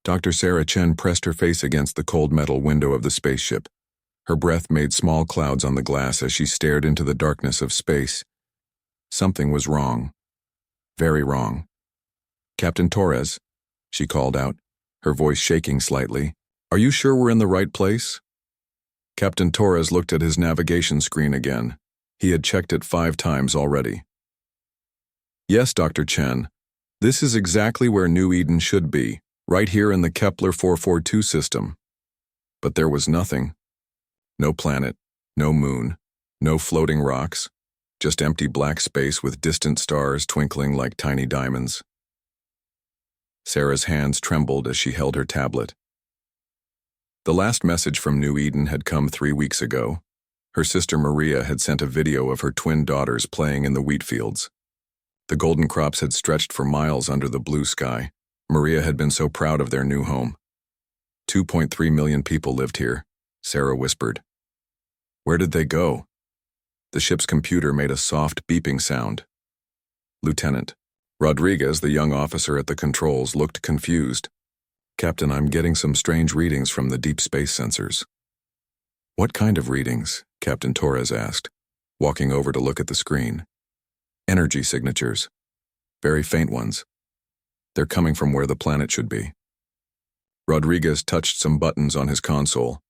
Dr. Sarah Chen pressed her face against the cold metal window of the spaceship. Her breath made small clouds on the glass as she stared into the darkness of space. Something was wrong. Very wrong. "Captain Torres," she called out, her voice shaking slightly. "Are you sure we're in the right place?" Captain Torres looked at his navigation screen again. He had checked it 5 times already. "Yes, Dr. Chen. This is exactly where New Eden should be, right here in the Kepler 442 system." But there was nothing. No planet, no moon, no floating rocks, just empty black space with distant stars twinkling like tiny diamonds. Sarah's hands trembled as she held her tablet. The last message from New Eden had come 3 weeks ago. Her sister Maria had sent a video of her twin daughters playing in the wheat fields. The golden crops had stretched for miles under the blue sky. Maria had been so proud of their new home. 2.3 million people lived here, Sarah whispered. Where did they go? The ship's computer made a soft beeping sound. Lieutenant Rodriguez, the young officer at the controls, looked confused. "Captain, I'm getting some strange readings from the deep space sensors." "What kind of readings?" Captain Torres asked, walking over to look at the screen. "Energy signatures. Very faint ones. They're coming from where the planet should be." Rodriguez touched some buttons on his console.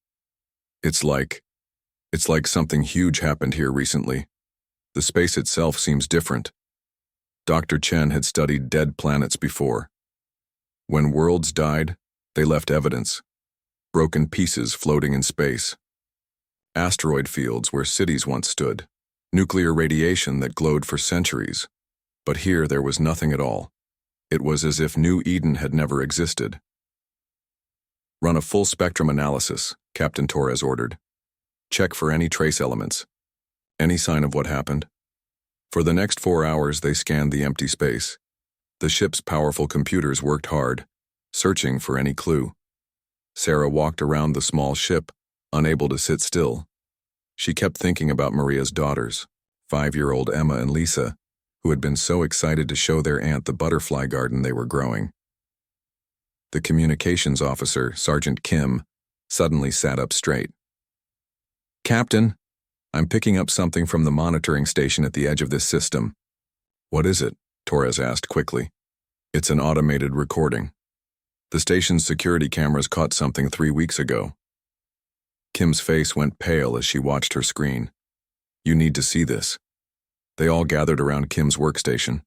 It's like something huge happened here recently. The space itself seems different." Dr. Chen had studied dead planets before. When worlds died, they left evidence. Broken pieces floating in space. Asteroid fields where cities once stood. Nuclear radiation that glowed for centuries. But here there was nothing at all. It was as if New Eden had never existed. "Run a full spectrum analysis," Captain Torres ordered. "Check for any trace elements. Any sign of what happened." For the next 4 hours they scanned the empty space. The ship's powerful computers worked hard, searching for any clue. Sarah walked around the small ship, unable to sit still. She kept thinking about Maria's daughters, 5-year-old Emma and Lisa, who had been so excited to show their aunt the butterfly garden they were growing. The communications officer, Sergeant Kim, suddenly sat up straight. "Captain, I'm picking up something from the monitoring station at the edge of this system." "What is it?" Torres asked quickly. "It's an automated recording. The station's security cameras caught something 3 weeks ago." Kim's face went pale as she watched her screen. "You need to see this." They all gathered around Kim's workstation.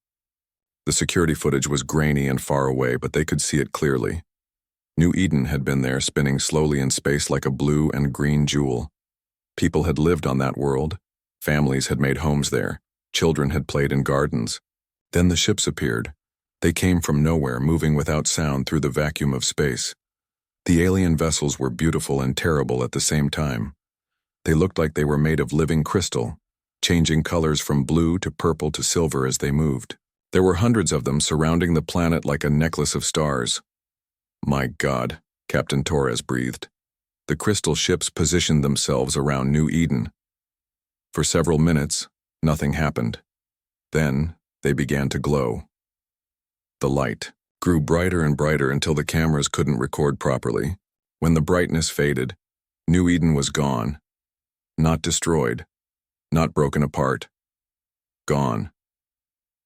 The security footage was grainy and far away, but they could see it clearly. New Eden had been there, spinning slowly in space like a blue and green jewel. People had lived on that world. Families had made homes there. Children had played in gardens. Then the ships appeared. They came from nowhere, moving without sound through the vacuum of space. The alien vessels were beautiful and terrible at the same time. They looked like they were made of living crystal, changing colors from blue to purple to silver as they moved. There were hundreds of them surrounding the planet like a necklace of stars. "My God," Captain Torres breathed. The crystal ships positioned themselves around New Eden. For several minutes, nothing happened. Then, they began to glow. The light grew brighter and brighter until the cameras couldn't record properly. When the brightness faded, New Eden was gone. Not destroyed. Not broken apart. Gone.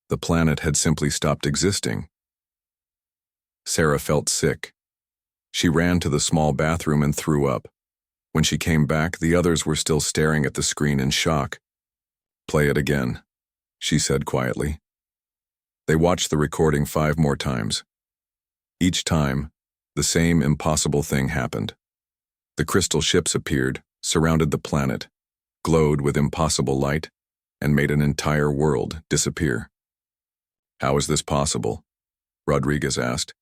The planet had simply stopped existing. Sarah felt sick. She ran to the small bathroom and threw up. When she came back, the others were still staring at the screen in shock. "Play it again," she said quietly. They watched the recording 5 more times. Each time, the same impossible thing happened. The crystal ships appeared, surrounded the planet, glowed with impossible light, and made an entire world disappear. "How is this possible?" Rodriguez asked.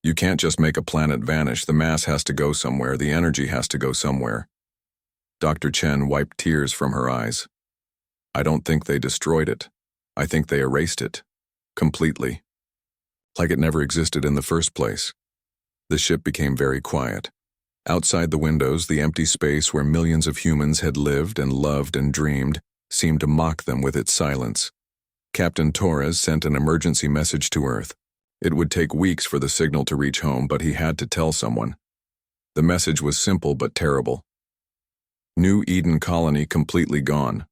"You can't just make a planet vanish. The mass has to go somewhere. The energy has to go somewhere." Dr. Chen wiped tears from her eyes. "I don't think they destroyed it. I think they erased it. Completely. Like it never existed in the first place." The ship became very quiet. Outside the windows, the empty space where millions of humans had lived and loved and dreamed seemed to mock them with its silence. Captain Torres sent an emergency message to Earth. It would take weeks for the signal to reach home, but he had to tell someone. The message was simple but terrible. New Eden colony completely gone.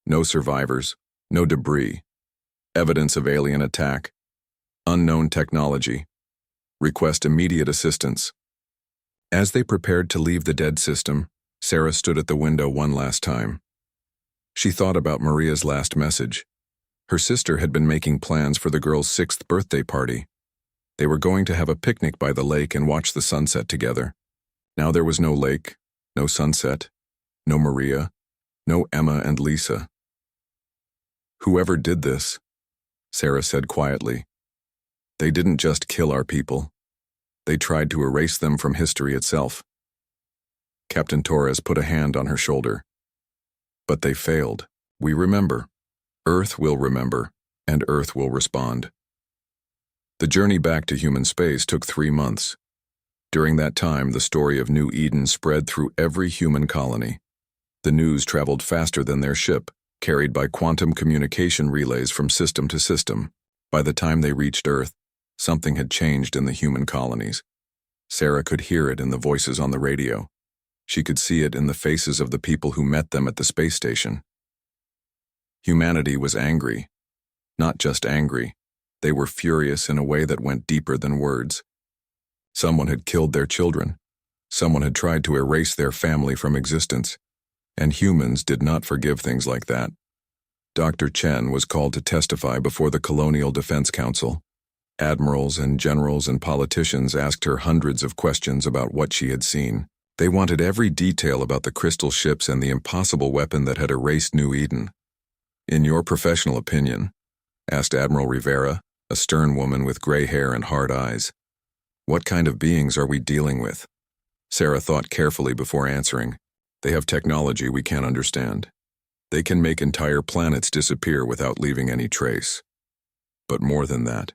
No survivors, no debris. Evidence of alien attack. Unknown technology. Request immediate assistance. As they prepared to leave the dead system, Sarah stood at the window one last time. She thought about Maria's last message. Her sister had been making plans for the girl's 6th birthday party. They were going to have a picnic by the lake and watch the sunset together. Now there was no lake, no sunset, no Maria, no Emma and Lisa. Whoever did this, Sarah said quietly, they didn't just kill our people. They tried to erase them from history itself. Captain Torres put a hand on her shoulder. But they failed. We remember. Earth will remember, and Earth will respond. The journey back to human space took 3 months. During that time, the story of New Eden spread through every human colony. The news traveled faster than their ship, carried by quantum communication relays from system to system. By the time they reached Earth, something had changed in the human colonies. Sarah could hear it in the voices on the radio. She could see it in the faces of the people who met them at the space station. Humanity was angry. Not just angry. They were furious in a way that went deeper than words. Someone had killed their children. Someone had tried to erase their family from existence. And humans did not forgive things like that. Dr. Chen was called to testify before the Colonial Defense Council. Admirals and generals and politicians asked her hundreds of questions about what she had seen. They wanted every detail about the crystal ships and the impossible weapon that had erased New Eden. In your professional opinion, asked Admiral Rivera, a stern woman with gray hair and hard eyes, what kind of beings are we dealing with? Sarah thought carefully before answering. They have technology we can't understand. They can make entire planets disappear without leaving any trace. But more than that.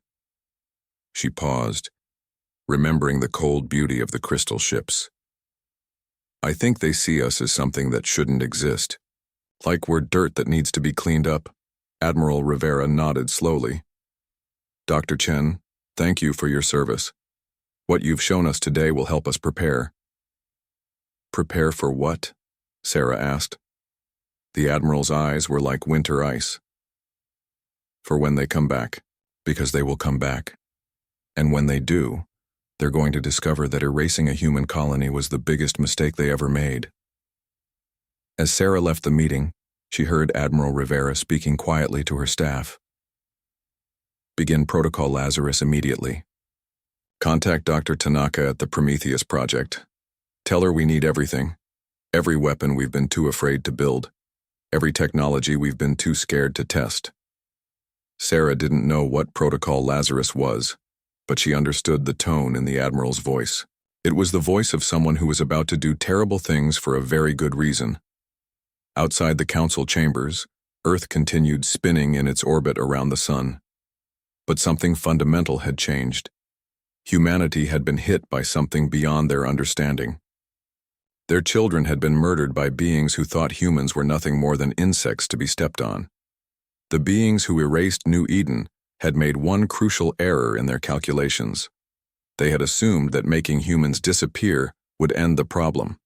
She paused, remembering the cold beauty of the crystal ships. I think they see us as something that shouldn't exist. Like we're dirt that needs to be cleaned up. Admiral Rivera nodded slowly. Dr. Chen, thank you for your service. What you've shown us today will help us prepare. Prepare for what? Sarah asked. The Admiral's eyes were like winter ice. For when they come back, because they will come back. And when they do, they're going to discover that erasing a human colony was the biggest mistake they ever made. As Sarah left the meeting, she heard Admiral Rivera speaking quietly to her staff. Begin Protocol Lazarus immediately. Contact Dr. Tanaka at the Prometheus Project. Tell her we need everything. Every weapon we've been too afraid to build. Every technology we've been too scared to test. Sarah didn't know what Protocol Lazarus was, but she understood the tone in the Admiral's voice. It was the voice of someone who was about to do terrible things for a very good reason. Outside the council chambers, Earth continued spinning in its orbit around the sun. But something fundamental had changed. Humanity had been hit by something beyond their understanding. Their children had been murdered by beings who thought humans were nothing more than insects to be stepped on. The beings who erased New Eden had made one crucial error in their calculations. They had assumed that making humans disappear would end the problem.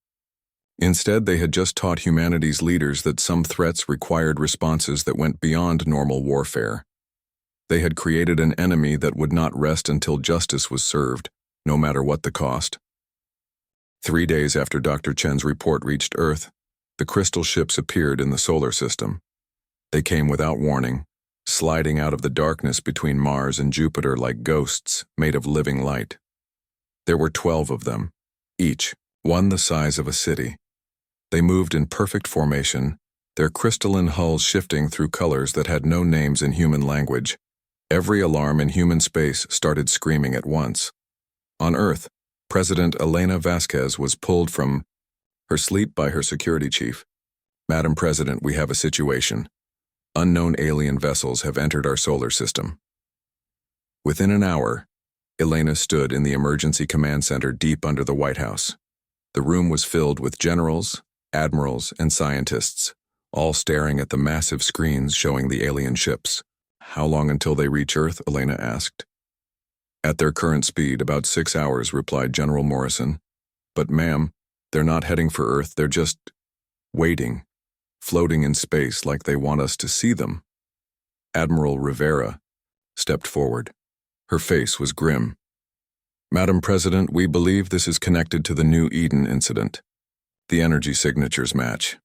Instead, they had just taught humanity's leaders that some threats required responses that went beyond normal warfare. They had created an enemy that would not rest until justice was served, no matter what the cost. 3 days after Dr. Chen's report reached Earth, the crystal ships appeared in the solar system. They came without warning, sliding out of the darkness between Mars and Jupiter like ghosts made of living light. There were 12 of them, each, one the size of a city. They moved in perfect formation, their crystalline hulls shifting through colors that had no names in human language. Every alarm in human space started screaming at once. On Earth, President Elena Vasquez was pulled from her sleep by her security chief. Madam President, we have a situation. Unknown alien vessels have entered our solar system. Within an hour, Elena stood in the emergency command center deep under the White House. The room was filled with generals, admirals, and scientists, all staring at the massive screens showing the alien ships. How long until they reach Earth? Elena asked. At their current speed, about 6 hours, replied General Morrison. But ma'am, they're not heading for Earth, they're just waiting, floating in space like they want us to see them. Admiral Rivera stepped forward. Her face was grim. Madam President, we believe this is connected to the New Eden incident. The energy signatures match.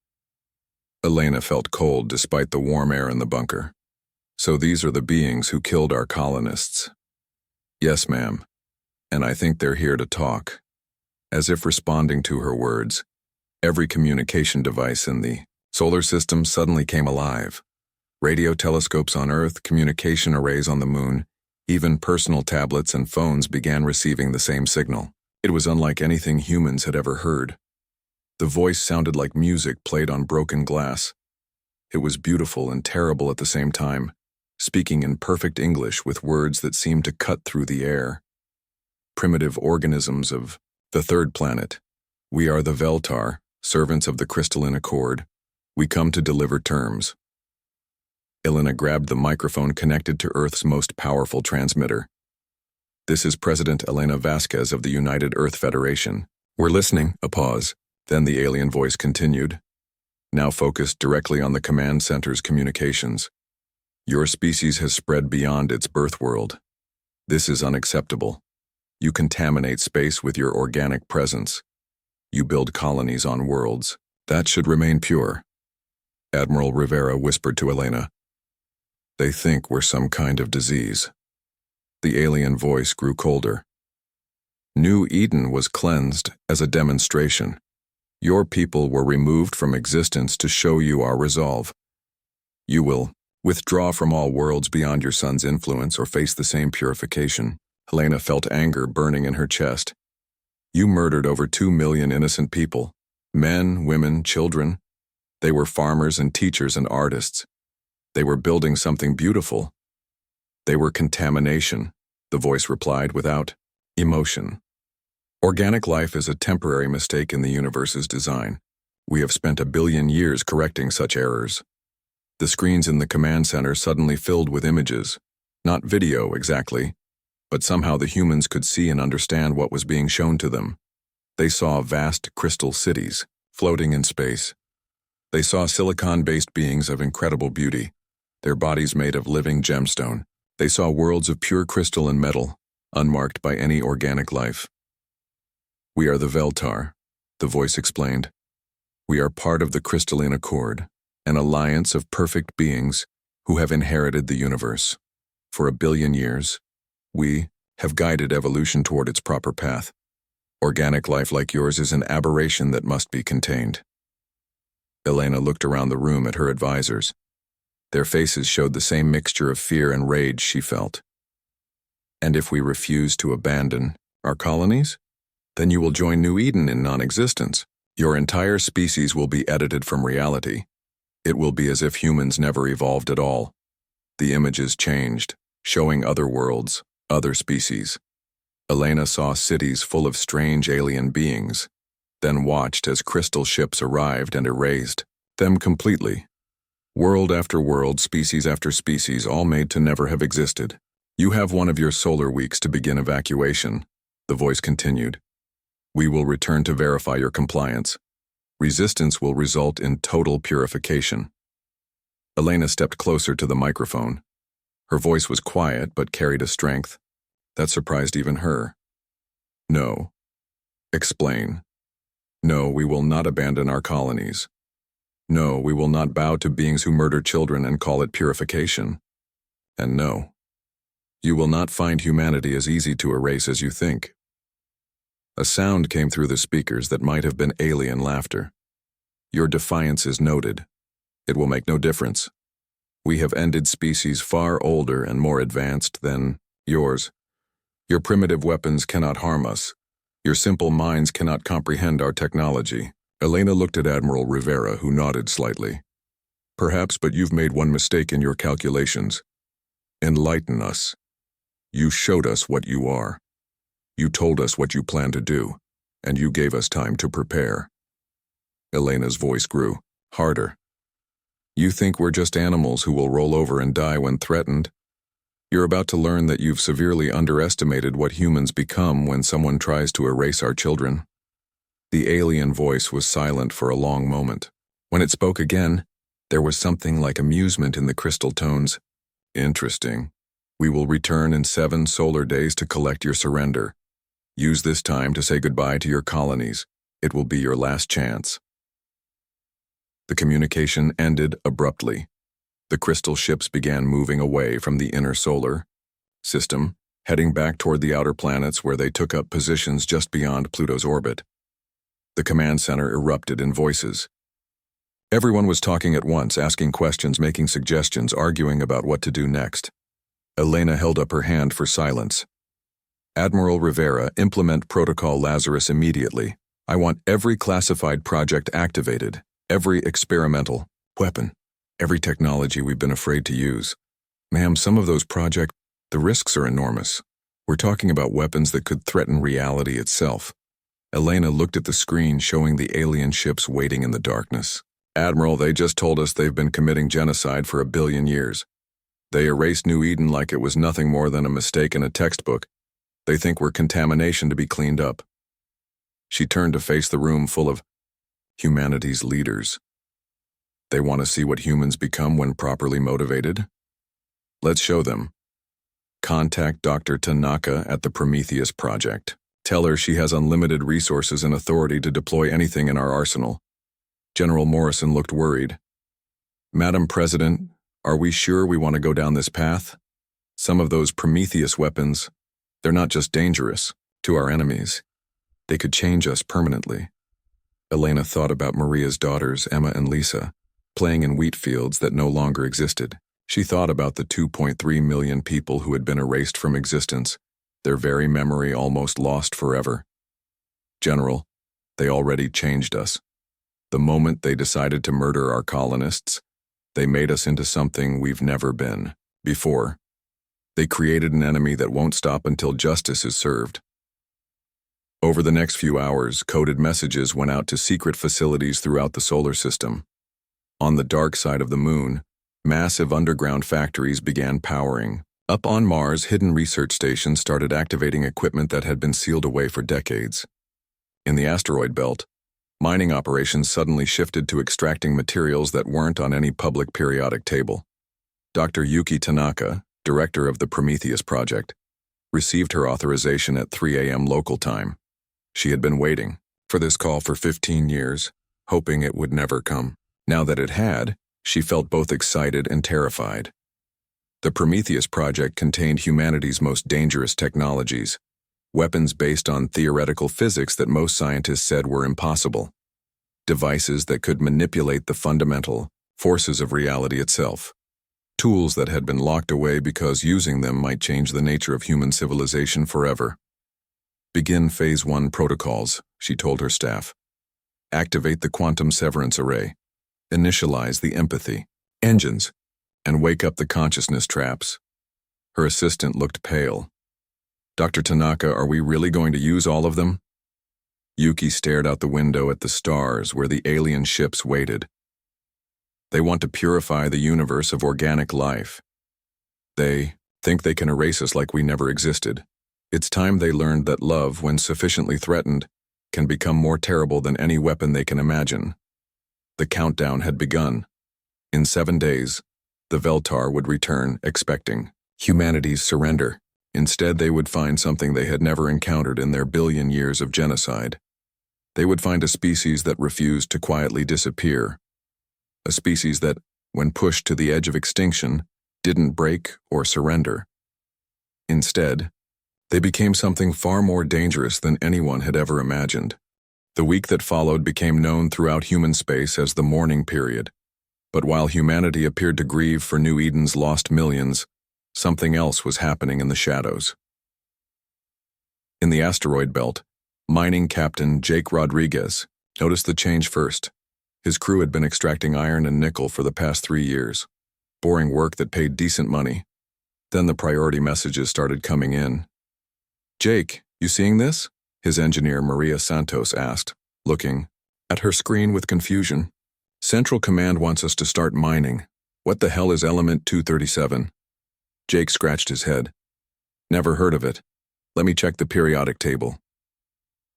Elena felt cold despite the warm air in the bunker. So these are the beings who killed our colonists. Yes, ma'am. And I think they're here to talk. As if responding to her words, every communication device in the solar system suddenly came alive. Radio telescopes on Earth, communication arrays on the moon, even personal tablets and phones began receiving the same signal. It was unlike anything humans had ever heard. The voice sounded like music played on broken glass. It was beautiful and terrible at the same time, speaking in perfect English with words that seemed to cut through the air. Primitive organisms of the third planet. We are the Veltar, servants of the crystalline accord. We come to deliver terms. Elena grabbed the microphone connected to Earth's most powerful transmitter. This is President Elena Vasquez of the United Earth Federation. We're listening. A pause. Then the alien voice continued, now focused directly on the command center's communications. Your species has spread beyond its birth world. This is unacceptable. You contaminate space with your organic presence. You build colonies on worlds. That should remain pure. Admiral Rivera whispered to Elena. They think we're some kind of disease. The alien voice grew colder. New Eden was cleansed as a demonstration. Your people were removed from existence to show you our resolve. You will withdraw from all worlds beyond your son's influence or face the same purification. Helena felt anger burning in her chest. You murdered over 2 million innocent people. Men, women, children. They were farmers and teachers and artists. They were building something beautiful. They were contamination, the voice replied without emotion. Organic life is a temporary mistake in the universe's design. We have spent 1 billion years correcting such errors. The screens in the command center suddenly filled with images. Not video, exactly, but somehow the humans could see and understand what was being shown to them. They saw vast crystal cities, floating in space. They saw silicon-based beings of incredible beauty, their bodies made of living gemstone. They saw worlds of pure crystal and metal, unmarked by any organic life. We are the Veltar, the voice explained. We are part of the crystalline accord, an alliance of perfect beings who have inherited the universe. For 1 billion years, we have guided evolution toward its proper path. Organic life like yours is an aberration that must be contained. Elena looked around the room at her advisors. Their faces showed the same mixture of fear and rage she felt. And if we refuse to abandon our colonies? Then you will join New Eden in non-existence. Your entire species will be edited from reality. It will be as if humans never evolved at all. The images changed, showing other worlds, other species. Elena saw cities full of strange alien beings, then watched as crystal ships arrived and erased them completely. World after world, species after species, all made to never have existed. You have one of your solar weeks to begin evacuation, the voice continued. We will return to verify your compliance. Resistance will result in total purification. Elena stepped closer to the microphone. Her voice was quiet but carried a strength that surprised even her. No. Explain. No, we will not abandon our colonies. No, we will not bow to beings who murder children and call it purification. And no, you will not find humanity as easy to erase as you think. A sound came through the speakers that might have been alien laughter. Your defiance is noted. It will make no difference. We have ended species far older and more advanced than yours. Your primitive weapons cannot harm us. Your simple minds cannot comprehend our technology. Elena looked at Admiral Rivera, who nodded slightly. Perhaps, but you've made one mistake in your calculations. Enlighten us. You showed us what you are. You told us what you plan to do, and you gave us time to prepare. Elena's voice grew, harder. You think we're just animals who will roll over and die when threatened? You're about to learn that you've severely underestimated what humans become when someone tries to erase our children. The alien voice was silent for a long moment. When it spoke again, there was something like amusement in the crystal tones. Interesting. We will return in 7 solar days to collect your surrender. Use this time to say goodbye to your colonies. It will be your last chance. The communication ended abruptly. The crystal ships began moving away from the inner solar system, heading back toward the outer planets where they took up positions just beyond Pluto's orbit. The command center erupted in voices. Everyone was talking at once, asking questions, making suggestions, arguing about what to do next. Elena held up her hand for silence. Admiral Rivera, implement Protocol Lazarus immediately. I want every classified project activated, every experimental weapon, every technology we've been afraid to use. Ma'am, some of those projects, the risks are enormous. We're talking about weapons that could threaten reality itself. Elena looked at the screen showing the alien ships waiting in the darkness. Admiral, they just told us they've been committing genocide for 1 billion years. They erased New Eden like it was nothing more than a mistake in a textbook. They think we're contamination to be cleaned up. She turned to face the room full of humanity's leaders. They want to see what humans become when properly motivated? Let's show them. Contact Dr. Tanaka at the Prometheus Project. Tell her she has unlimited resources and authority to deploy anything in our arsenal. General Morrison looked worried. Madam President, are we sure we want to go down this path? Some of those Prometheus weapons, they're not just dangerous to our enemies. They could change us permanently. Elena thought about Maria's daughters, Emma and Lisa, playing in wheat fields that no longer existed. She thought about the 2.3 million people who had been erased from existence, their very memory almost lost forever. General, they already changed us. The moment they decided to murder our colonists, they made us into something we've never been before. They created an enemy that won't stop until justice is served. Over the next few hours, coded messages went out to secret facilities throughout the solar system. On the dark side of the moon, massive underground factories began powering. Up on Mars, hidden research stations started activating equipment that had been sealed away for decades. In the asteroid belt, mining operations suddenly shifted to extracting materials that weren't on any public periodic table. Dr. Yuki Tanaka, director of the Prometheus Project, received her authorization at 3 a.m. local time. She had been waiting for this call for 15 years, hoping it would never come. Now that it had, she felt both excited and terrified. The Prometheus Project contained humanity's most dangerous technologies, weapons based on theoretical physics that most scientists said were impossible, devices that could manipulate the fundamental forces of reality itself, tools that had been locked away because using them might change the nature of human civilization forever. Begin Phase 1 protocols, she told her staff. Activate the quantum severance array, initialize the empathy engines, and wake up the consciousness traps. Her assistant looked pale. Dr. Tanaka, are we really going to use all of them? Yuki stared out the window at the stars where the alien ships waited. They want to purify the universe of organic life. They think they can erase us like we never existed. It's time they learned that love, when sufficiently threatened, can become more terrible than any weapon they can imagine. The countdown had begun. In 7 days, the Veltar would return, expecting humanity's surrender. Instead, they would find something they had never encountered in their 1 billion years of genocide. They would find a species that refused to quietly disappear. A species that, when pushed to the edge of extinction, didn't break or surrender. Instead, they became something far more dangerous than anyone had ever imagined. The week that followed became known throughout human space as the mourning period. But while humanity appeared to grieve for New Eden's lost millions, something else was happening in the shadows. In the asteroid belt, mining captain Jake Rodriguez noticed the change first. His crew had been extracting iron and nickel for the past 3 years, boring work that paid decent money. Then the priority messages started coming in. Jake, you seeing this? His engineer Maria Santos asked, looking at her screen with confusion. Central Command wants us to start mining. What the hell is Element 237? Jake scratched his head. Never heard of it. Let me check the periodic table.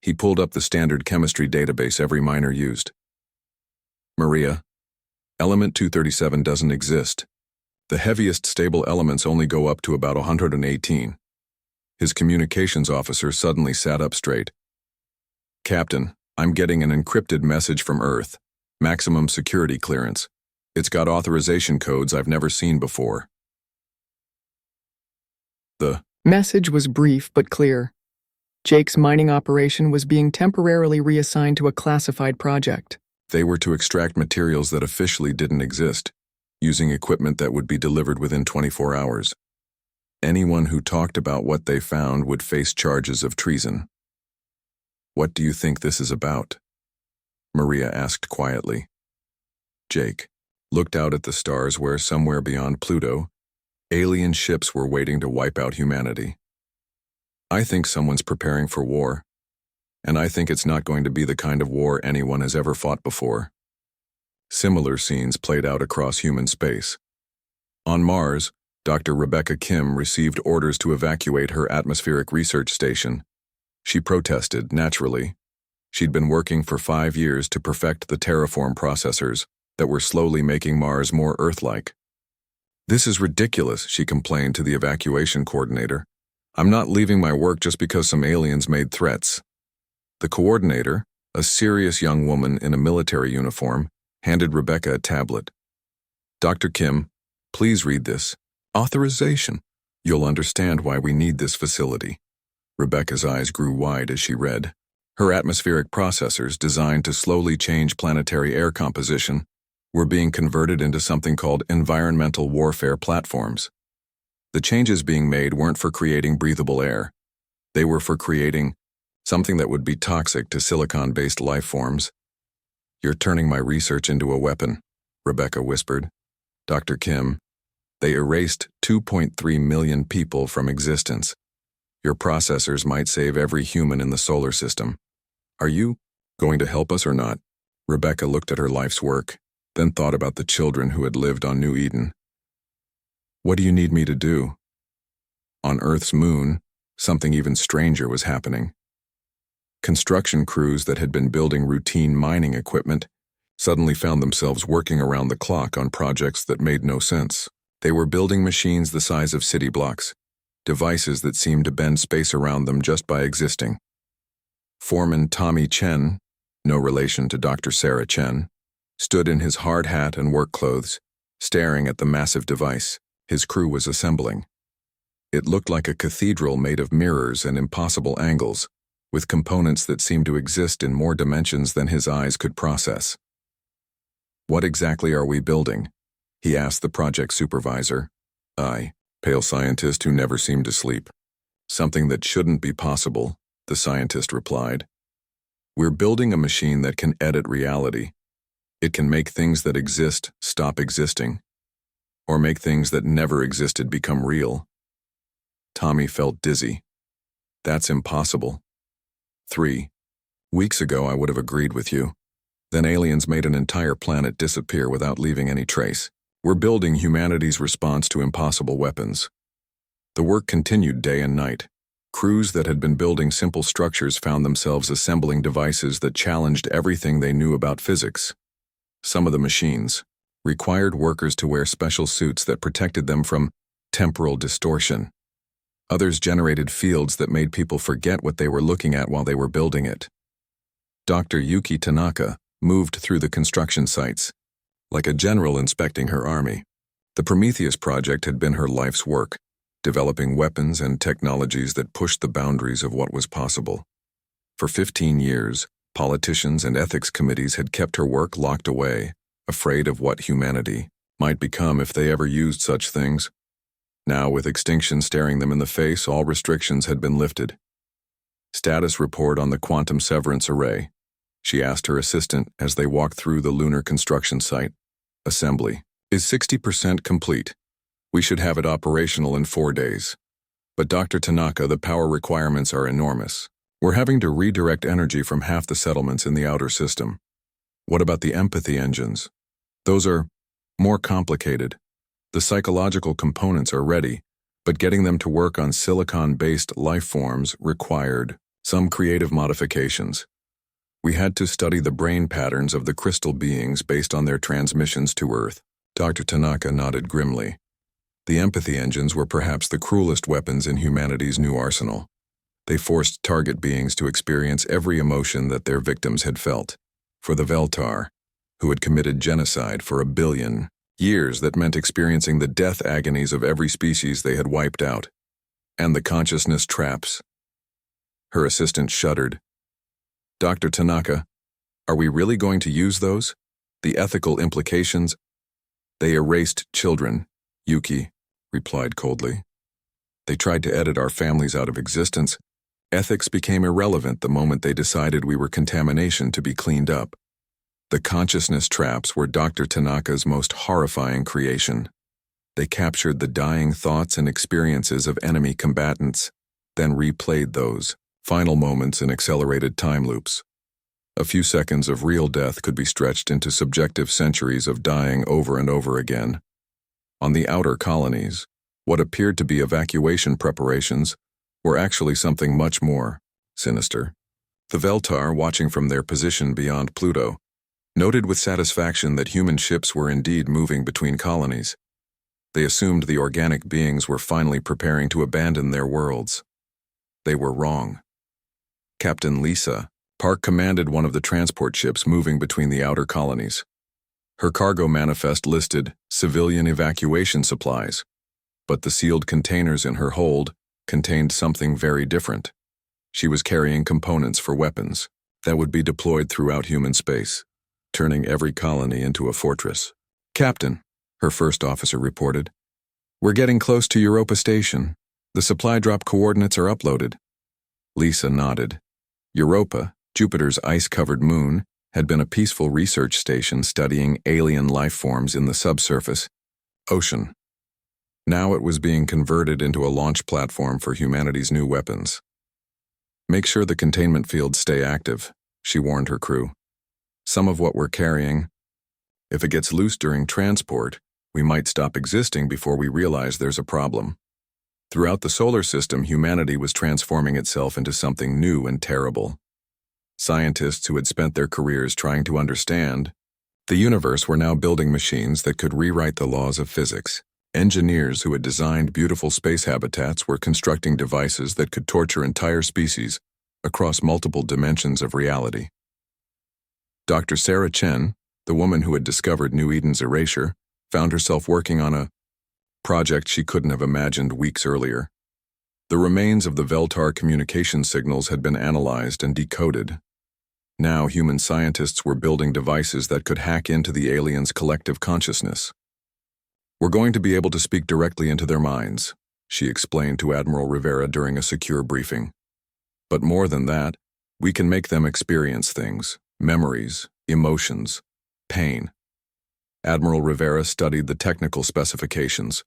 He pulled up the standard chemistry database every miner used. Maria, element 237 doesn't exist. The heaviest stable elements only go up to about 118. His communications officer suddenly sat up straight. Captain, I'm getting an encrypted message from Earth. Maximum security clearance. It's got authorization codes I've never seen before. The message was brief but clear. Jake's mining operation was being temporarily reassigned to a classified project. They were to extract materials that officially didn't exist, using equipment that would be delivered within 24 hours. Anyone who talked about what they found would face charges of treason. What do you think this is about? Maria asked quietly. Jake looked out at the stars where, somewhere beyond Pluto, alien ships were waiting to wipe out humanity. I think someone's preparing for war, and I think it's not going to be the kind of war anyone has ever fought before. Similar scenes played out across human space. On Mars, Dr. Rebecca Kim received orders to evacuate her atmospheric research station. She protested, naturally. She'd been working for 5 years to perfect the terraform processors that were slowly making Mars more Earth-like. This is ridiculous, she complained to the evacuation coordinator. I'm not leaving my work just because some aliens made threats. The coordinator, a serious young woman in a military uniform, handed Rebecca a tablet. Dr. Kim, please read this. Authorization. You'll understand why we need this facility. Rebecca's eyes grew wide as she read. Her atmospheric processors, designed to slowly change planetary air composition, were being converted into something called environmental warfare platforms. The changes being made weren't for creating breathable air. They were for creating something that would be toxic to silicon-based life forms. You're turning my research into a weapon, Rebecca whispered. Dr. Kim, they erased 2.3 million people from existence. Your processors might save every human in the solar system. Are you going to help us or not? Rebecca looked at her life's work, then thought about the children who had lived on New Eden. What do you need me to do? On Earth's moon, something even stranger was happening. Construction crews that had been building routine mining equipment suddenly found themselves working around the clock on projects that made no sense. They were building machines the size of city blocks, devices that seemed to bend space around them just by existing. Foreman Tommy Chen, no relation to Dr. Sarah Chen, stood in his hard hat and work clothes, staring at the massive device his crew was assembling. It looked like a cathedral made of mirrors and impossible angles, with components that seemed to exist in more dimensions than his eyes could process. What exactly are we building? He asked the project supervisor. Pale scientist who never seemed to sleep. Something that shouldn't be possible, the scientist replied. We're building a machine that can edit reality. It can make things that exist stop existing, or make things that never existed become real. Tommy felt dizzy. That's impossible. 3 weeks ago I would have agreed with you. Then aliens made an entire planet disappear without leaving any trace. We're building humanity's response to impossible weapons. The work continued day and night. Crews that had been building simple structures found themselves assembling devices that challenged everything they knew about physics. Some of the machines required workers to wear special suits that protected them from temporal distortion. Others generated fields that made people forget what they were looking at while they were building it. Dr. Yuki Tanaka moved through the construction sites, like a general inspecting her army. The Prometheus project had been her life's work, developing weapons and technologies that pushed the boundaries of what was possible. For 15 years, politicians and ethics committees had kept her work locked away, afraid of what humanity might become if they ever used such things. Now, with extinction staring them in the face, all restrictions had been lifted. Status report on the quantum severance array, she asked her assistant as they walked through the lunar construction site. Assembly is 60% complete. We should have it operational in 4 days. But Dr. Tanaka, the power requirements are enormous. We're having to redirect energy from half the settlements in the outer system. What about the empathy engines? Those are more complicated. The psychological components are ready, But getting them to work on silicon-based life forms required some creative modifications. We had to study the brain patterns of the crystal beings based on their transmissions to Earth. Dr. Tanaka nodded grimly. The empathy engines were perhaps the cruelest weapons in humanity's new arsenal. They forced target beings to experience every emotion that their victims had felt. For the Veltar, who had committed genocide for 1 billion years, that meant experiencing the death agonies of every species they had wiped out. And the consciousness traps. Her assistant shuddered. Dr. Tanaka, are we really going to use those? The ethical implications? They erased children, Yuki replied coldly. They tried to edit our families out of existence. Ethics became irrelevant the moment they decided we were contamination to be cleaned up. The consciousness traps were Dr. Tanaka's most horrifying creation. They captured the dying thoughts and experiences of enemy combatants, then replayed those final moments in accelerated time loops. A few seconds of real death could be stretched into subjective centuries of dying over and over again. On the outer colonies, what appeared to be evacuation preparations were actually something much more sinister. The Veltar, watching from their position beyond Pluto, noted with satisfaction that human ships were indeed moving between colonies. They assumed the organic beings were finally preparing to abandon their worlds. They were wrong. Captain Lisa Park commanded one of the transport ships moving between the outer colonies. Her cargo manifest listed civilian evacuation supplies, but the sealed containers in her hold contained something very different. She was carrying components for weapons that would be deployed throughout human space, turning every colony into a fortress. Captain, her first officer reported, we're getting close to Europa Station. The supply drop coordinates are uploaded. Lisa nodded. Europa, Jupiter's ice-covered moon, had been a peaceful research station studying alien life forms in the subsurface ocean. Now it was being converted into a launch platform for humanity's new weapons. Make sure the containment fields stay active, she warned her crew. Some of what we're carrying, if it gets loose during transport, we might stop existing before we realize there's a problem. Throughout the solar system, humanity was transforming itself into something new and terrible. Scientists who had spent their careers trying to understand the universe were now building machines that could rewrite the laws of physics. Engineers who had designed beautiful space habitats were constructing devices that could torture entire species across multiple dimensions of reality. Dr. Sarah Chen, the woman who had discovered New Eden's erasure, found herself working on a project she couldn't have imagined weeks earlier. The remains of the Veltar communication signals had been analyzed and decoded. Now human scientists were building devices that could hack into the aliens' collective consciousness. We're going to be able to speak directly into their minds, she explained to Admiral Rivera during a secure briefing. But more than that, we can make them experience things, memories, emotions, pain. Admiral Rivera studied the technical specifications.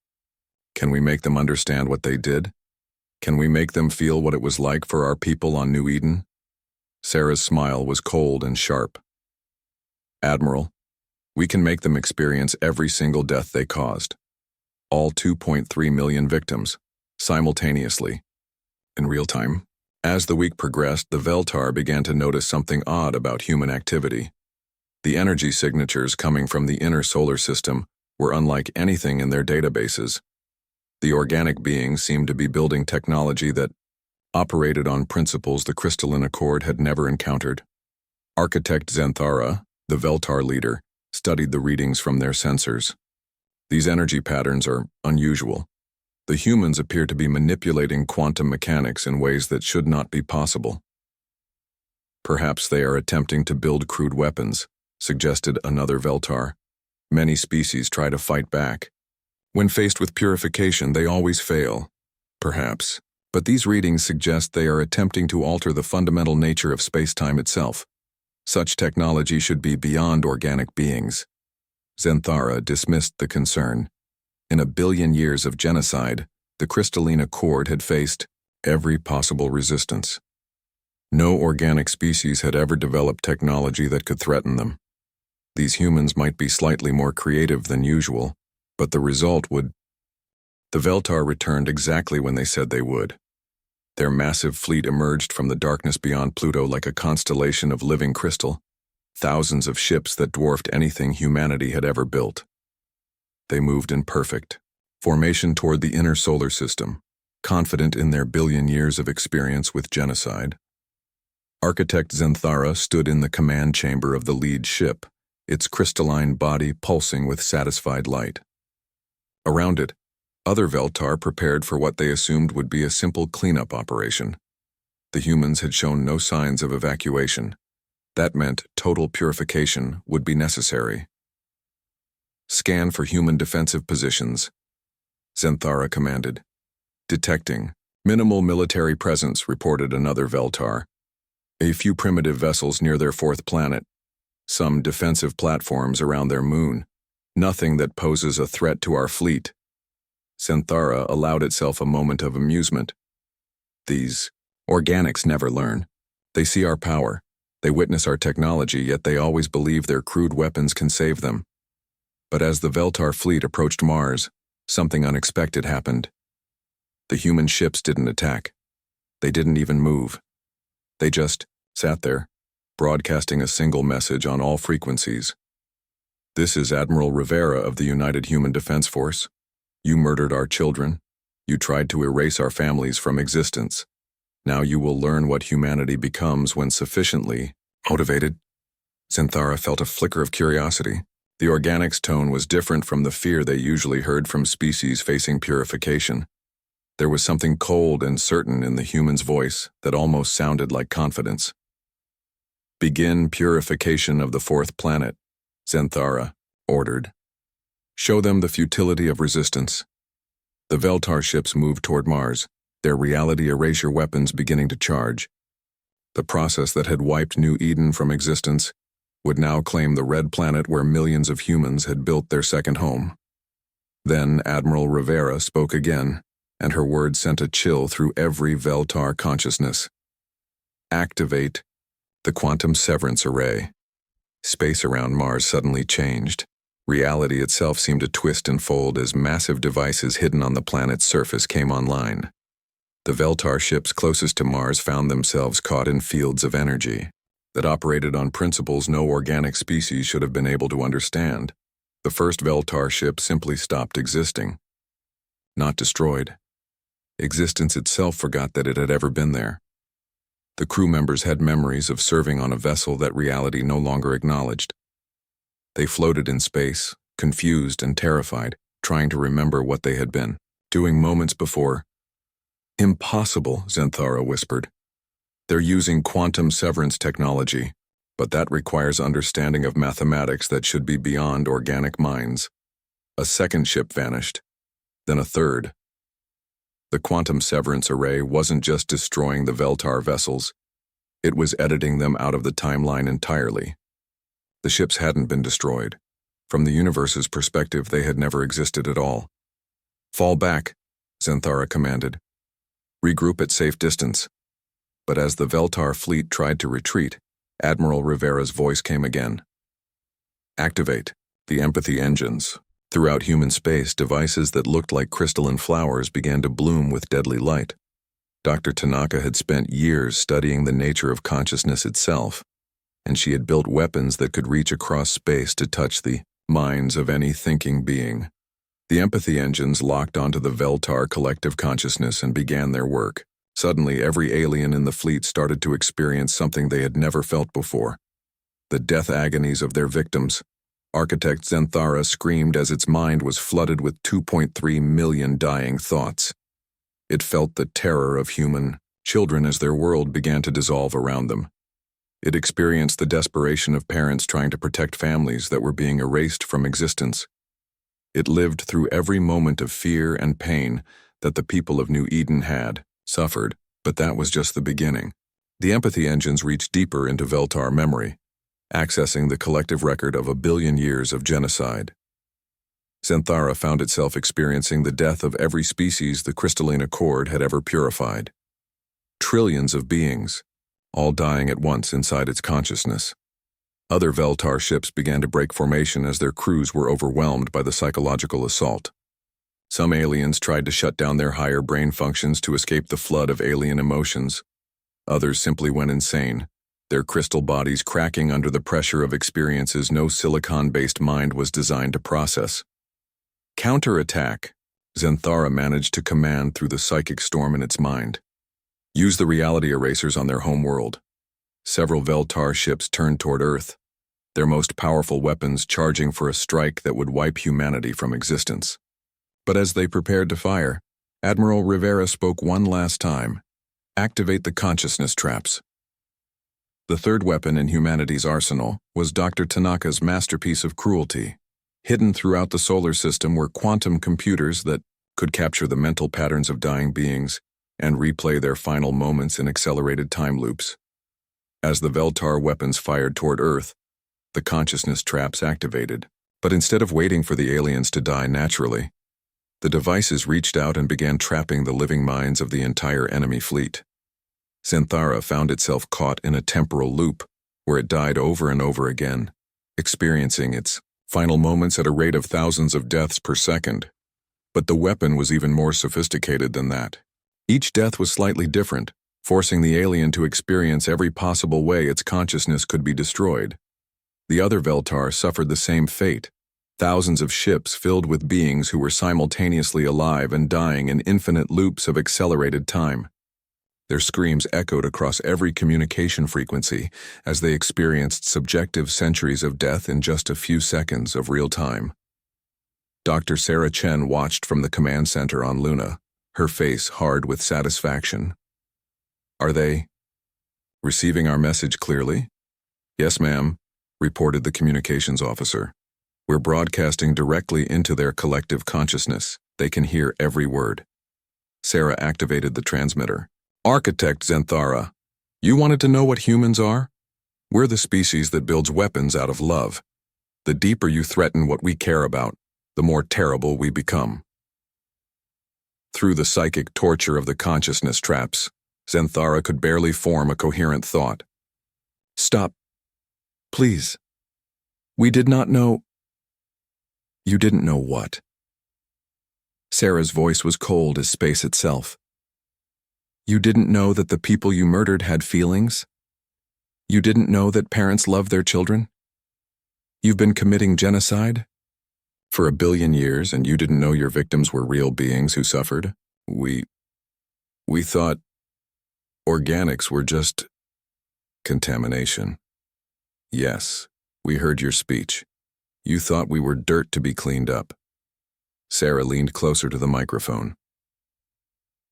Can we make them understand what they did? Can we make them feel what it was like for our people on New Eden? Sarah's smile was cold and sharp. Admiral, we can make them experience every single death they caused. All 2.3 million victims, simultaneously, in real time. As the week progressed, the Veltar began to notice something odd about human activity. The energy signatures coming from the inner solar system were unlike anything in their databases. The organic beings seemed to be building technology that operated on principles the crystalline accord had never encountered. Architect Zenthara, the Veltar leader, studied the readings from their sensors. These energy patterns are unusual. The humans appear to be manipulating quantum mechanics in ways that should not be possible. Perhaps they are attempting to build crude weapons, suggested another Veltar. Many species try to fight back. When faced with purification, they always fail. Perhaps. But these readings suggest they are attempting to alter the fundamental nature of space-time itself. Such technology should be beyond organic beings. Zenthara dismissed the concern. In 1 billion years of genocide, the crystalline accord had faced every possible resistance. No organic species had ever developed technology that could threaten them. These humans might be slightly more creative than usual, but the result would The Veltar returned exactly when they said they would. Their massive fleet emerged from the darkness beyond Pluto like a constellation of living crystal, thousands of ships that dwarfed anything humanity had ever built. They moved in perfect formation toward the inner solar system, confident in their billion years of experience with genocide. Architect Zenthara stood in the command chamber of the lead ship, its crystalline body pulsing with satisfied light. Around it, other Veltar prepared for what they assumed would be a simple cleanup operation. The humans had shown no signs of evacuation. That meant total purification would be necessary. Scan for human defensive positions, Zenthara commanded. Detecting. Minimal military presence, reported another Veltar. A few primitive vessels near their fourth planet. Some defensive platforms around their moon. Nothing that poses a threat to our fleet. Zenthara allowed itself a moment of amusement. These organics never learn. They see our power. They witness our technology, yet they always believe their crude weapons can save them. But as the Veltar fleet approached Mars, something unexpected happened. The human ships didn't attack. They didn't even move. They just sat there, broadcasting a single message on all frequencies. This is Admiral Rivera of the United Human Defense Force. You murdered our children. You tried to erase our families from existence. Now you will learn what humanity becomes when sufficiently motivated. Zenthara felt a flicker of curiosity. The organics' tone was different from the fear they usually heard from species facing purification. There was something cold and certain in the human's voice that almost sounded like confidence. Begin purification of the fourth planet, Zenthara ordered. Show them the futility of resistance. The Veltar ships moved toward Mars, their reality erasure weapons beginning to charge. The process that had wiped New Eden from existence would now claim the red planet where millions of humans had built their second home. Then Admiral Rivera spoke again, and her words sent a chill through every Veltar consciousness. Activate the quantum severance array. Space around Mars suddenly changed. Reality itself seemed to twist and fold as massive devices hidden on the planet's surface came online. The Veltar ships closest to Mars found themselves caught in fields of energy that operated on principles no organic species should have been able to understand. The first Veltar ship simply stopped existing. Not destroyed. Existence itself forgot that it had ever been there. The crew members had memories of serving on a vessel that reality no longer acknowledged. They floated in space, confused and terrified, trying to remember what they had been doing moments before. Impossible, Zenthara whispered. They're using quantum severance technology, but that requires understanding of mathematics that should be beyond organic minds. A second ship vanished, then a third. The quantum severance array wasn't just destroying the Veltar vessels, it was editing them out of the timeline entirely. The ships hadn't been destroyed. From the universe's perspective, they had never existed at all. Fall back, Zenthara commanded. Regroup at safe distance. But as the Veltar fleet tried to retreat, Admiral Rivera's voice came again. Activate the empathy engines. Throughout human space, devices that looked like crystalline flowers began to bloom with deadly light. Dr. Tanaka had spent years studying the nature of consciousness itself, and she had built weapons that could reach across space to touch the minds of any thinking being. The empathy engines locked onto the Veltar collective consciousness and began their work. Suddenly, every alien in the fleet started to experience something they had never felt before. The death agonies of their victims. Architect Zenthara screamed as its mind was flooded with 2.3 million dying thoughts. It felt the terror of human children as their world began to dissolve around them. It experienced the desperation of parents trying to protect families that were being erased from existence. It lived through every moment of fear and pain that the people of New Eden had suffered, but that was just the beginning. The empathy engines reached deeper into Veltar memory, accessing the collective record of 1 billion years of genocide. Zenthara found itself experiencing the death of every species the crystalline accord had ever purified. Trillions of beings, all dying at once inside its consciousness. Other Veltar ships began to break formation as their crews were overwhelmed by the psychological assault. Some aliens tried to shut down their higher brain functions to escape the flood of alien emotions. Others simply went insane, their crystal bodies cracking under the pressure of experiences no silicon-based mind was designed to process. Counterattack. Xanthara managed to command through the psychic storm in its mind. Use the reality erasers on their home world. Several Veltar ships turned toward Earth, their most powerful weapons charging for a strike that would wipe humanity from existence. But as they prepared to fire, Admiral Rivera spoke one last time. Activate the consciousness traps. The third weapon in humanity's arsenal was Dr. Tanaka's masterpiece of cruelty. Hidden throughout the solar system were quantum computers that could capture the mental patterns of dying beings and replay their final moments in accelerated time loops. As the Veltar weapons fired toward Earth, the consciousness traps activated. But instead of waiting for the aliens to die naturally, the devices reached out and began trapping the living minds of the entire enemy fleet. Xanthara found itself caught in a temporal loop where it died over and over again, experiencing its final moments at a rate of thousands of deaths per second. But the weapon was even more sophisticated than that. Each death was slightly different, forcing the alien to experience every possible way its consciousness could be destroyed. The other Veltar suffered the same fate. Thousands of ships filled with beings who were simultaneously alive and dying in infinite loops of accelerated time. Their screams echoed across every communication frequency as they experienced subjective centuries of death in just a few seconds of real time. Dr. Sarah Chen watched from the command center on Luna, her face hard with satisfaction. Are they receiving our message clearly? Yes, ma'am, reported the communications officer. We're broadcasting directly into their collective consciousness. They can hear every word. Sarah activated the transmitter. Architect Xanthara, you wanted to know what humans are? We're the species that builds weapons out of love. The deeper you threaten what we care about, the more terrible we become. Through the psychic torture of the consciousness traps, Xanthara could barely form a coherent thought. Stop. Please. We did not know. You didn't know what? Sarah's voice was cold as space itself. You didn't know that the people you murdered had feelings? You didn't know that parents love their children? You've been committing genocide? For 1 billion years, and you didn't know your victims were real beings who suffered? We thought organics were just contamination. Yes, we heard your speech. You thought we were dirt to be cleaned up. Sarah leaned closer to the microphone.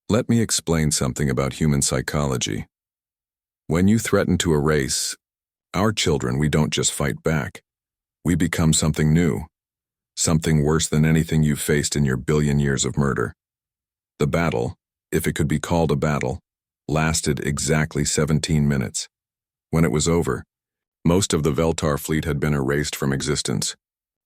Let me explain something about human psychology. When you threaten to erase our children, we don't just fight back. We become something new, something worse than anything you've faced in your 1 billion years of murder. The battle, if it could be called a battle, lasted exactly 17 minutes. When it was over, most of the Veltar fleet had been erased from existence.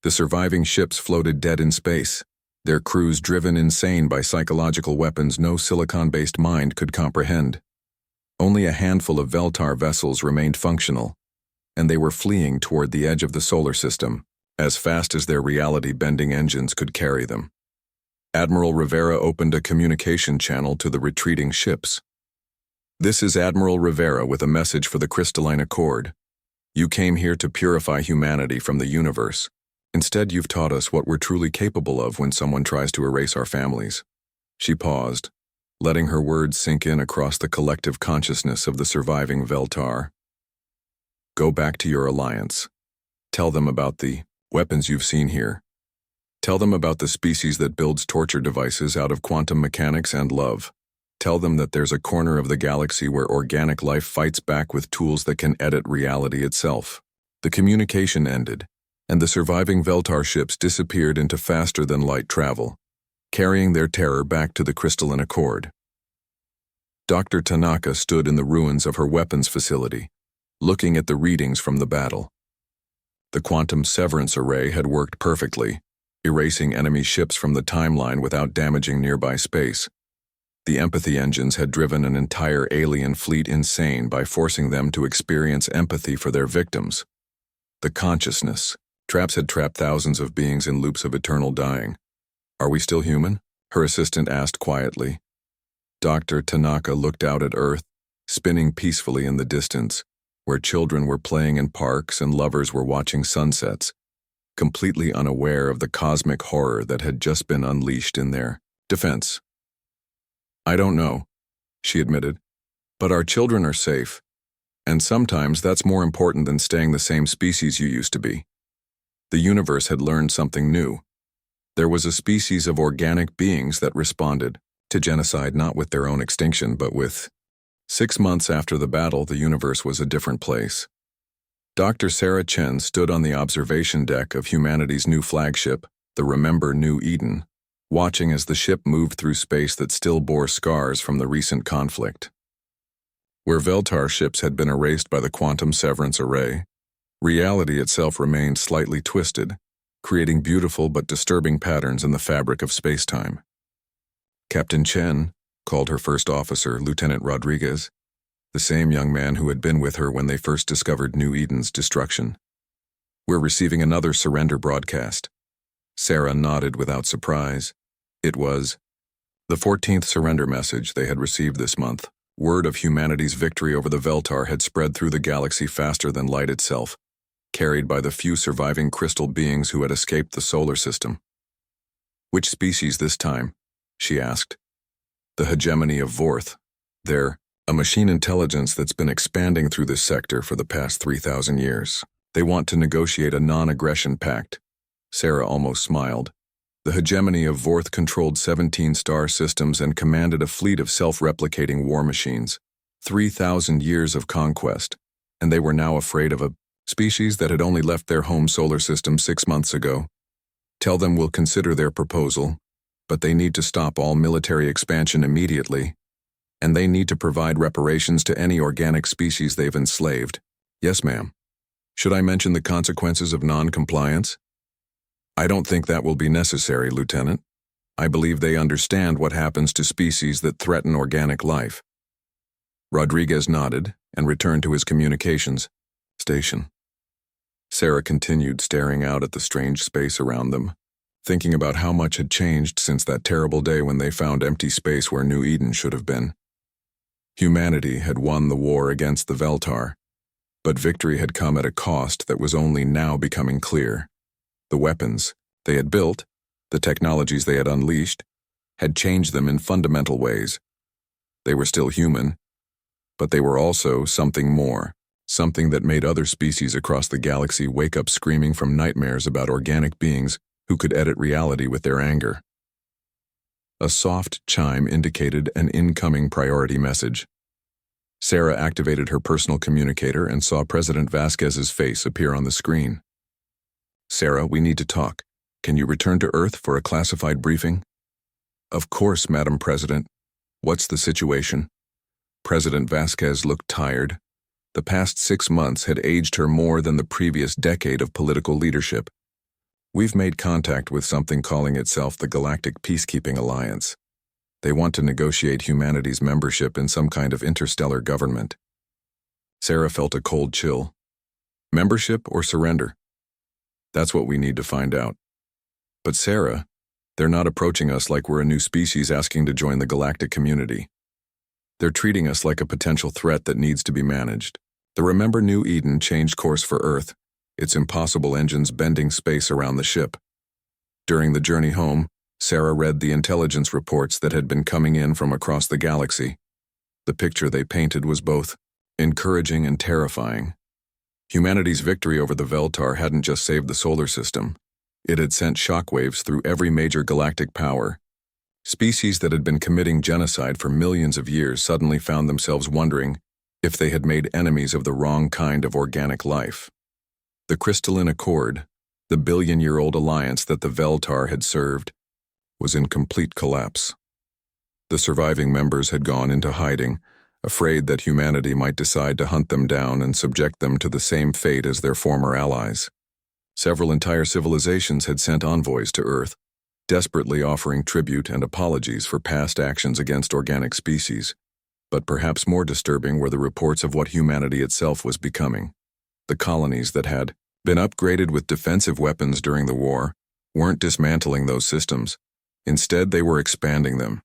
The surviving ships floated dead in space, their crews driven insane by psychological weapons no silicon-based mind could comprehend. Only a handful of Veltar vessels remained functional, and they were fleeing toward the edge of the solar system, as fast as their reality-bending engines could carry them. Admiral Rivera opened a communication channel to the retreating ships. This is Admiral Rivera with a message for the Crystalline Accord. You came here to purify humanity from the universe. Instead, you've taught us what we're truly capable of when someone tries to erase our families. She paused, letting her words sink in across the collective consciousness of the surviving Veltar. Go back to your alliance. Tell them about the weapons you've seen here. Tell them about the species that builds torture devices out of quantum mechanics and love. Tell them that there's a corner of the galaxy where organic life fights back with tools that can edit reality itself. The communication ended, and the surviving Veltar ships disappeared into faster-than-light travel, carrying their terror back to the Crystalline Accord. Dr. Tanaka stood in the ruins of her weapons facility, looking at the readings from the battle. The quantum severance array had worked perfectly, erasing enemy ships from the timeline without damaging nearby space. The empathy engines had driven an entire alien fleet insane by forcing them to experience empathy for their victims. The consciousness. Traps had trapped thousands of beings in loops of eternal dying. Are we still human? her assistant asked quietly. Dr. Tanaka looked out at Earth, spinning peacefully in the distance, where children were playing in parks and lovers were watching sunsets, completely unaware of the cosmic horror that had just been unleashed in their defense. "I don't know," she admitted, "but our children are safe, and sometimes that's more important than staying the same species you used to be." The universe had learned something new. There was a species of organic beings that responded to genocide not with their own extinction, but with 6 months after the battle, the universe was a different place. Dr. Sarah Chen stood on the observation deck of humanity's new flagship, the Remember New Eden, watching as the ship moved through space that still bore scars from the recent conflict. Where Veltar ships had been erased by the quantum severance array, reality itself remained slightly twisted, creating beautiful but disturbing patterns in the fabric of space-time. Captain Chen called her first officer, Lieutenant Rodriguez, the same young man who had been with her when they first discovered New Eden's destruction. "We're receiving another surrender broadcast." Sarah nodded without surprise. It was the 14th surrender message they had received this month. Word of humanity's victory over the Veltar had spread through the galaxy faster than light itself, carried by the few surviving crystal beings who had escaped the solar system. "Which species this time?" she asked. "The hegemony of Vorth. They're a machine intelligence that's been expanding through this sector for the past 3,000 years. They want to negotiate a non-aggression pact." Sarah almost smiled. The hegemony of Vorth controlled 17 star systems and commanded a fleet of self-replicating war machines. 3,000 years of conquest, and they were now afraid of a species that had only left their home solar system 6 months ago. "Tell them we'll consider their proposal, but they need to stop all military expansion immediately, and they need to provide reparations to any organic species they've enslaved." "Yes, ma'am." "Should I mention the consequences of non-compliance?" "I don't think that will be necessary, Lieutenant. I believe they understand what happens to species that threaten organic life." Rodriguez nodded and returned to his communications station. Sarah continued staring out at the strange space around them, thinking about how much had changed since that terrible day when they found empty space where New Eden should have been. Humanity had won the war against the Veltar, but victory had come at a cost that was only now becoming clear. The weapons they had built, the technologies they had unleashed, had changed them in fundamental ways. They were still human, but they were also something more, something that made other species across the galaxy wake up screaming from nightmares about organic beings who could edit reality with their anger. A soft chime indicated an incoming priority message. Sarah activated her personal communicator and saw President Vasquez's face appear on the screen. "Sarah, we need to talk. Can you return to Earth for a classified briefing?" "Of course, Madam President. What's the situation?" President Vasquez looked tired. The past 6 months had aged her more than the previous decade of political leadership. "We've made contact with something calling itself the Galactic Peacekeeping Alliance. They want to negotiate humanity's membership in some kind of interstellar government." Sarah felt a cold chill. Membership or surrender? That's what we need to find out. "But Sarah, they're not approaching us like we're a new species asking to join the galactic community. They're treating us like a potential threat that needs to be managed." The Remember New Eden changed course for Earth, its impossible engines bending space around the ship. During the journey home, Sarah read the intelligence reports that had been coming in from across the galaxy. The picture they painted was both encouraging and terrifying. Humanity's victory over the Veltar hadn't just saved the solar system. It had sent shockwaves through every major galactic power. Species that had been committing genocide for millions of years suddenly found themselves wondering if they had made enemies of the wrong kind of organic life. The Crystalline Accord, the billion-year-old alliance that the Veltar had served, was in complete collapse. The surviving members had gone into hiding, afraid that humanity might decide to hunt them down and subject them to the same fate as their former allies. Several entire civilizations had sent envoys to Earth, desperately offering tribute and apologies for past actions against organic species. But perhaps more disturbing were the reports of what humanity itself was becoming. The colonies that had been upgraded with defensive weapons during the war weren't dismantling those systems. Instead, they were expanding them.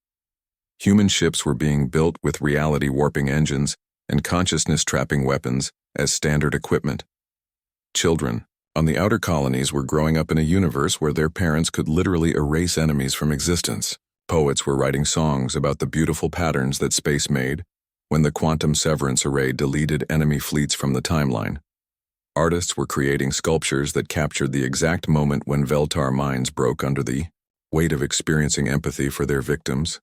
Human ships were being built with reality-warping engines and consciousness-trapping weapons as standard equipment. Children on the outer colonies were growing up in a universe where their parents could literally erase enemies from existence. Poets were writing songs about the beautiful patterns that space made when the quantum severance array deleted enemy fleets from the timeline. Artists were creating sculptures that captured the exact moment when Veltar minds broke under the weight of experiencing empathy for their victims.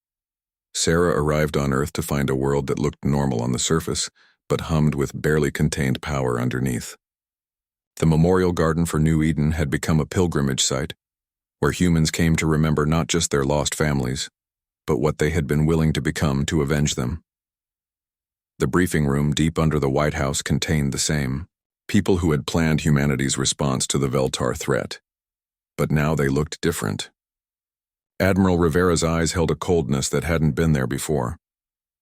Sarah arrived on Earth to find a world that looked normal on the surface, but hummed with barely contained power underneath. The Memorial Garden for New Eden had become a pilgrimage site, where humans came to remember not just their lost families, but what they had been willing to become to avenge them. The briefing room deep under the White House contained the same people who had planned humanity's response to the Veltar threat. But now they looked different. Admiral Rivera's eyes held a coldness that hadn't been there before.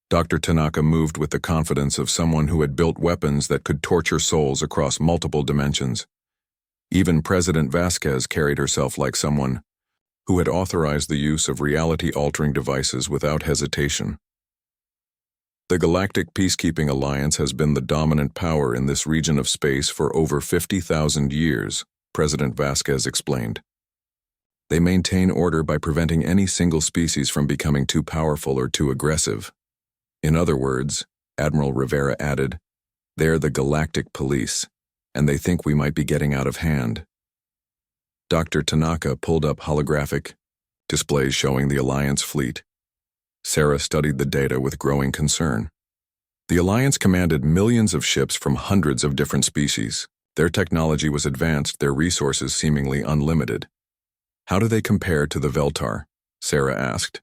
Dr. Tanaka moved with the confidence of someone who had built weapons that could torture souls across multiple dimensions. Even President Vasquez carried herself like someone who had authorized the use of reality-altering devices without hesitation. The Galactic Peacekeeping Alliance has been the dominant power in this region of space for over 50,000 years, President Vasquez explained. They maintain order by preventing any single species from becoming too powerful or too aggressive. In other words, Admiral Rivera added, they're the Galactic Police, and they think we might be getting out of hand. Dr. Tanaka pulled up holographic displays showing the Alliance fleet. Sarah studied the data with growing concern. The Alliance commanded millions of ships from hundreds of different species. Their technology was advanced, their resources seemingly unlimited. How do they compare to the Veltar? Sarah asked.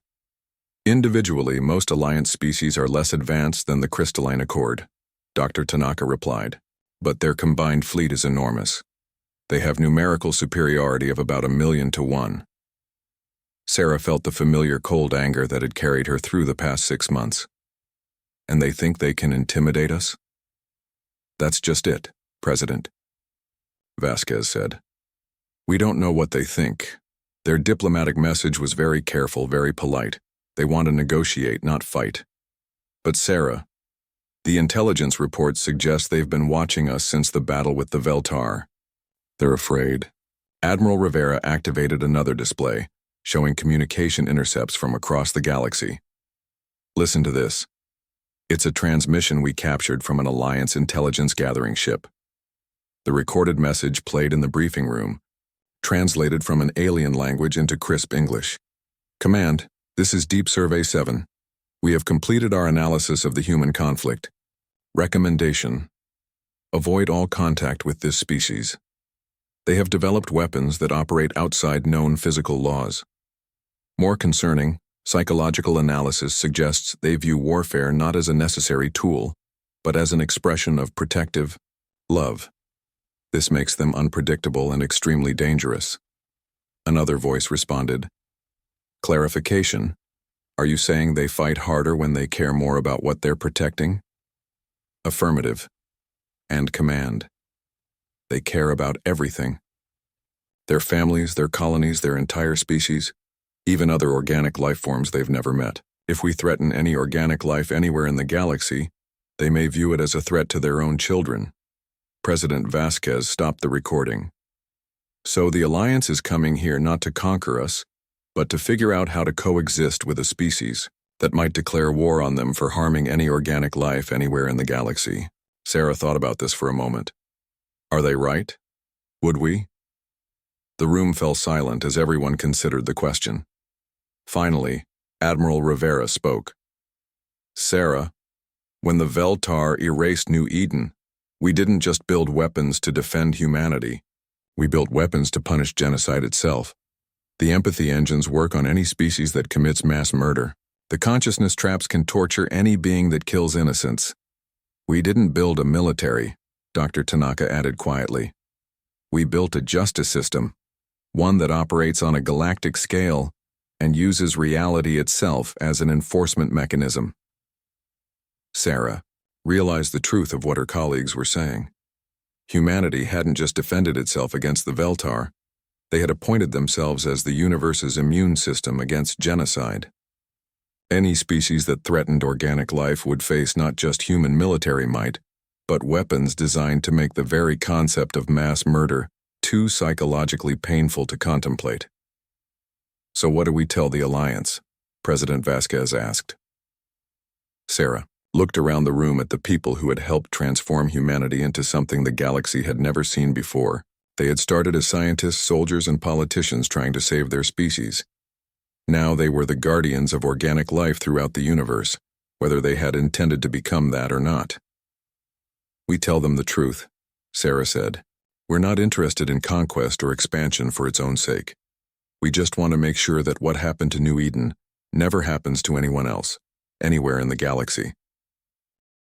Individually, most Alliance species are less advanced than the Crystalline Accord, Dr. Tanaka replied. But their combined fleet is enormous. They have numerical superiority of about 1,000,000 to 1. Sarah felt the familiar cold anger that had carried her through the past 6 months. And they think they can intimidate us? That's just it, President, Vasquez said. We don't know what they think. Their diplomatic message was very careful, very polite. They want to negotiate, not fight. But Sarah, the intelligence reports suggest they've been watching us since the battle with the Veltar. They're afraid. Admiral Rivera activated another display, showing communication intercepts from across the galaxy. Listen to this. It's a transmission we captured from an Alliance intelligence gathering ship. The recorded message played in the briefing room, translated from an alien language into crisp English. Command, this is Deep Survey 7. We have completed our analysis of the human conflict. Recommendation: avoid all contact with this species. They have developed weapons that operate outside known physical laws. More concerning, psychological analysis suggests they view warfare not as a necessary tool, but as an expression of protective love. This makes them unpredictable and extremely dangerous. Another voice responded, clarification: are you saying they fight harder when they care more about what they're protecting? Affirmative. And command. They care about everything. Their families, their colonies, their entire species, even other organic life forms they've never met. If we threaten any organic life anywhere in the galaxy, they may view it as a threat to their own children. President Vasquez stopped the recording. So the Alliance is coming here not to conquer us, but to figure out how to coexist with a species that might declare war on them for harming any organic life anywhere in the galaxy. Sarah thought about this for a moment. Are they right? Would we? The room fell silent as everyone considered the question. Finally, Admiral Rivera spoke. Sarah, when the Veltar erased New Eden, we didn't just build weapons to defend humanity. We built weapons to punish genocide itself. The empathy engines work on any species that commits mass murder. The consciousness traps can torture any being that kills innocents. We didn't build a military, Dr. Tanaka added quietly. We built a justice system, one that operates on a galactic scale and uses reality itself as an enforcement mechanism. Sarah realized the truth of what her colleagues were saying. Humanity hadn't just defended itself against the Veltar, They had appointed themselves as the universe's immune system against genocide. Any species that threatened organic life would face not just human military might, but weapons designed to make the very concept of mass murder too psychologically painful to contemplate. "So what do we tell the Alliance?" President Vasquez asked. Sarah looked around the room at the people who had helped transform humanity into something the galaxy had never seen before. They had started as scientists, soldiers, and politicians trying to save their species. Now they were the guardians of organic life throughout the universe, whether they had intended to become that or not. "We tell them the truth," Sarah said. "We're not interested in conquest or expansion for its own sake. We just want to make sure that what happened to New Eden never happens to anyone else, anywhere in the galaxy."